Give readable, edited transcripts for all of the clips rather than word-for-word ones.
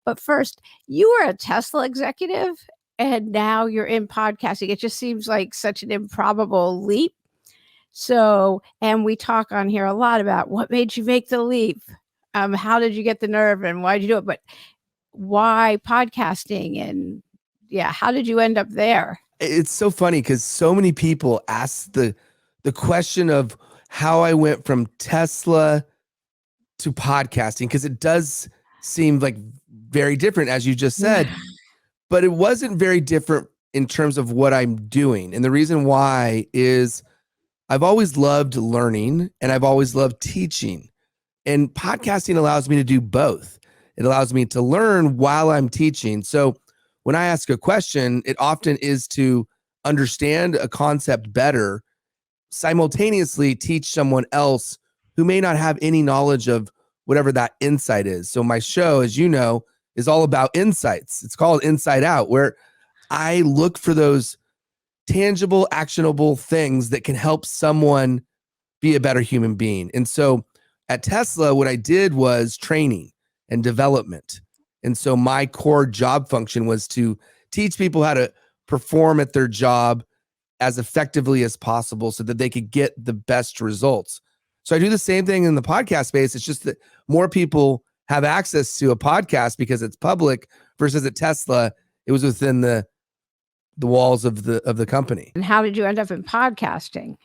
But first, you were a Tesla executive and now you're in podcasting. It just seems like such an improbable leap. So, and we talk on here a lot about what made you make the leap. How did you get the nerve and why did you do it? But why podcasting? And yeah, how did you end up there? It's so funny because so many people ask the question of how I went from Tesla to podcasting, because it does seem like very different, as you just said, but it wasn't very different in terms of what I'm doing. And the reason why is I've always loved learning and I've always loved teaching. And podcasting allows me to do both. It allows me to learn while I'm teaching. So when I ask a question, it often is to understand a concept better, simultaneously teach someone else who may not have any knowledge of whatever that insight is. So my show, as you know, is all about insights. It's called Inside Out, where I look for those tangible, actionable things that can help someone be a better human being. And so at Tesla, what I did was training and development. And so my core job function was to teach people how to perform at their job as effectively as possible so that they could get the best results. So I do the same thing in the podcast space. It's just that more people have access to a podcast because it's public, versus at Tesla, it was within the walls of the company. And how did you end up in podcasting?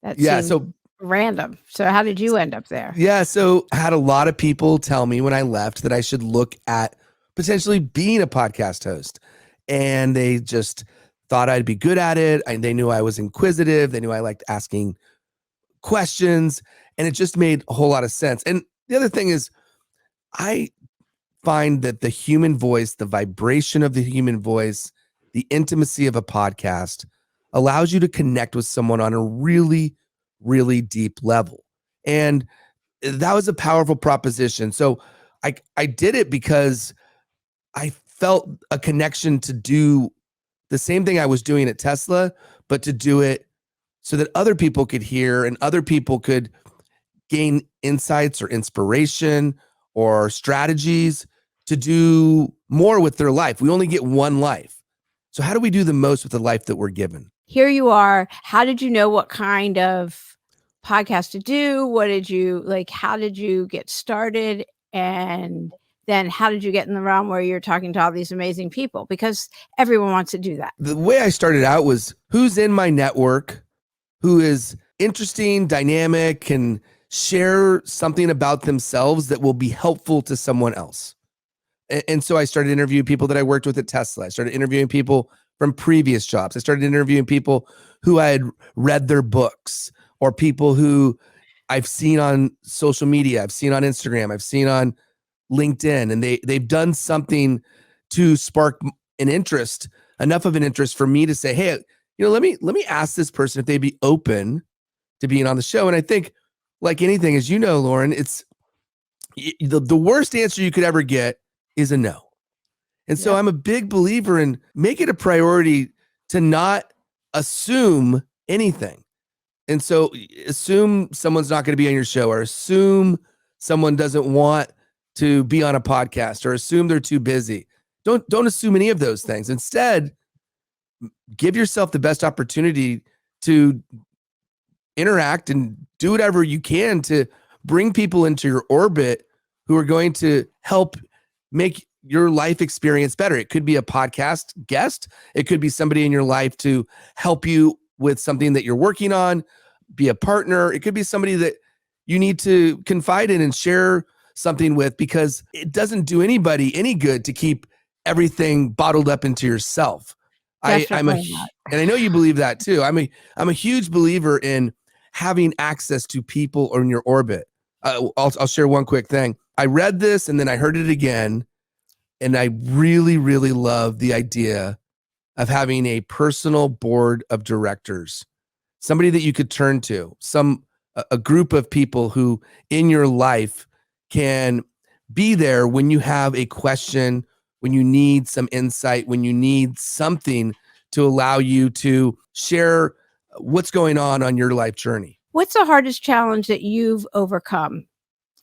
That so random. So how did you end up there? Yeah, so I had a lot of people tell me when I left that I should look at potentially being a podcast host. And they just thought I'd be good at it. They knew I was inquisitive. They knew I liked asking questions. And it just made a whole lot of sense. And the other thing is, I find that the human voice, the vibration of the human voice, the intimacy of a podcast allows you to connect with someone on a really, really deep level. And that was a powerful proposition. So I did it because I felt a connection to do the same thing I was doing at Tesla, but to do it so that other people could hear and other people could gain insights or inspiration or strategies to do more with their life. We only get one life. So how do we do the most with the life that we're given? Here you are. How did you know what kind of podcast to do? What did you like? How did you get started? And then how did you get in the realm where you're talking to all these amazing people? Because everyone wants to do that. The way I started out was who's in my network, who is interesting, dynamic, can share something about themselves that will be helpful to someone else. And so I started interviewing people that I worked with at Tesla. I started interviewing people from previous jobs. I started interviewing people who I had read their books, or people who I've seen on social media, I've seen on Instagram, I've seen on LinkedIn, and they've done something to spark an interest, enough of an interest for me to say, hey, let me ask this person if they'd be open to being on the show. And I think, like anything, as you know, Lauren, it's the worst answer you could ever get is a no. And so I'm a big believer in make it a priority to not assume anything. And so assume someone's not going to be on your show, or assume someone doesn't want to be on a podcast, or assume they're too busy. Don't assume any of those things. Instead, give yourself the best opportunity to interact and do whatever you can to bring people into your orbit who are going to help make your life experience better. It could be a podcast guest. It could be somebody in your life to help you with something that you're working on, be a partner. It could be somebody that you need to confide in and share something with, because it doesn't do anybody any good to keep everything bottled up into yourself. And I know you believe that too. I'm a huge believer in having access to people in your orbit. I'll share one quick thing. I read this and then I heard it again. And I really, really love the idea of having a personal board of directors, somebody that you could turn to, a group of people who in your life can be there when you have a question, when you need some insight, when you need something to allow you to share what's going on your life journey. What's the hardest challenge that you've overcome,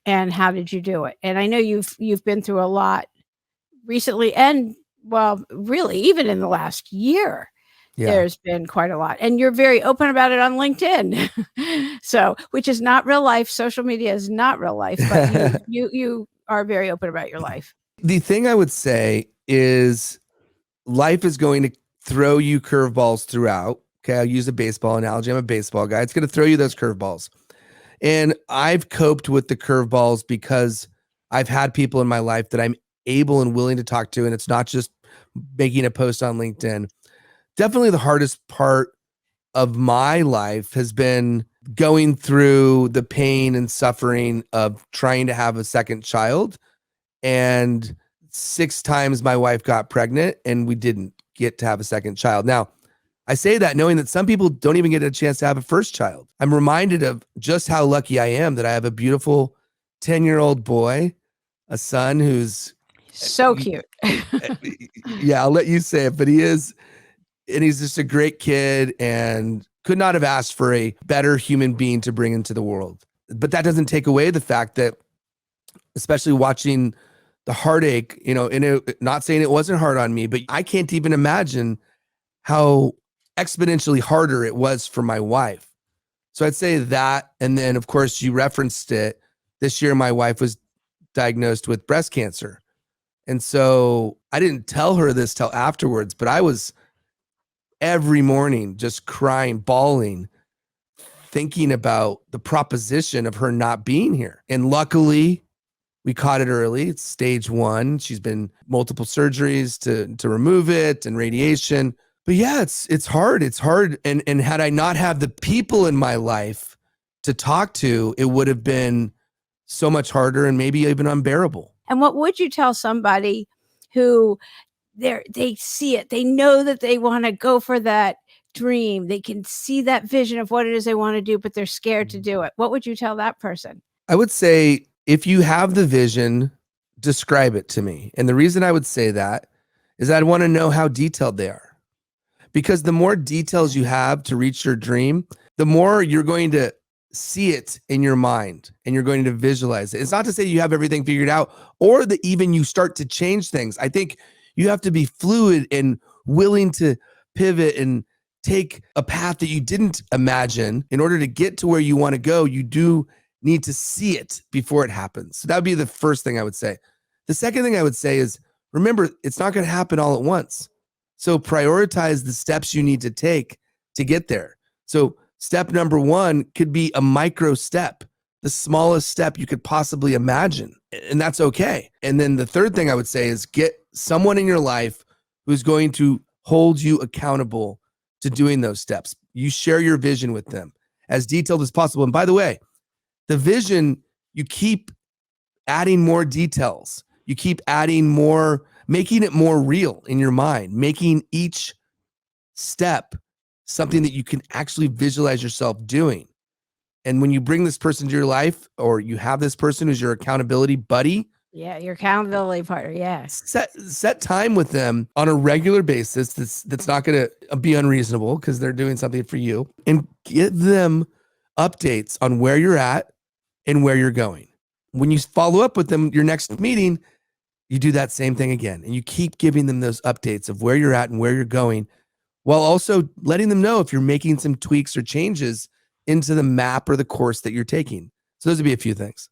and how did you do it? And I know you've been through a lot recently, and well, really, even in the last year, there's been quite a lot. And you're very open about it on LinkedIn. So, which is not real life. Social media is not real life, but you are very open about your life. The thing I would say is life is going to throw you curveballs throughout. Okay, I'll use a baseball analogy. I'm a baseball guy. It's going to throw you those curveballs. And I've coped with the curveballs because I've had people in my life that I'm able and willing to talk to. And it's not just making a post on LinkedIn. Definitely the hardest part of my life has been going through the pain and suffering of trying to have a second child. And 6 times my wife got pregnant and we didn't get to have a second child. Now, I say that knowing that some people don't even get a chance to have a first child. I'm reminded of just how lucky I am that I have a beautiful 10-year-old boy, a son who's so cute. Yeah, I'll let you say it, but he is, and he's just a great kid and could not have asked for a better human being to bring into the world. But that doesn't take away the fact that, especially watching the heartache, and not saying it wasn't hard on me, but I can't even imagine how exponentially harder it was for my wife. So I'd say that. And then, of course, you referenced it. This year, my wife was diagnosed with breast cancer. And so I didn't tell her this till afterwards, but I was every morning just crying, bawling, thinking about the proposition of her not being here. And luckily, we caught it early. It's stage 1. She's been multiple surgeries to remove it and radiation. But yeah, it's hard. It's hard. And had I not had the people in my life to talk to, it would have been so much harder and maybe even unbearable. And what would you tell somebody who they see it, they know that they want to go for that dream, they can see that vision of what it is they want to do, but they're scared to do it? What would you tell that person? I would say, if you have the vision, describe it to me. And the reason I would say that is I'd want to know how detailed they are. Because the more details you have to reach your dream, the more you're going to see it in your mind and you're going to visualize it. It's not to say you have everything figured out or that even you start to change things. I think you have to be fluid and willing to pivot and take a path that you didn't imagine. In order to get to where you want to go, you do need to see it before it happens. So that would be the first thing I would say. The second thing I would say is, remember, it's not going to happen all at once. So prioritize the steps you need to take to get there. So step number 1 could be a micro step, the smallest step you could possibly imagine. And that's okay. And then the third thing I would say is get someone in your life who's going to hold you accountable to doing those steps. You share your vision with them as detailed as possible. And by the way, the vision, you keep adding more details. You keep adding more, making it more real in your mind, making each step something that you can actually visualize yourself doing. And when you bring this person to your life, or you have this person who's your accountability buddy, yeah, your accountability partner, yeah, set time with them on a regular basis. That's not going to be unreasonable because they're doing something for you, and give them updates on where you're at and where you're going. When you follow up with them, your next meeting, you do that same thing again, and you keep giving them those updates of where you're at and where you're going, while also letting them know if you're making some tweaks or changes into the map or the course that you're taking. So those would be a few things.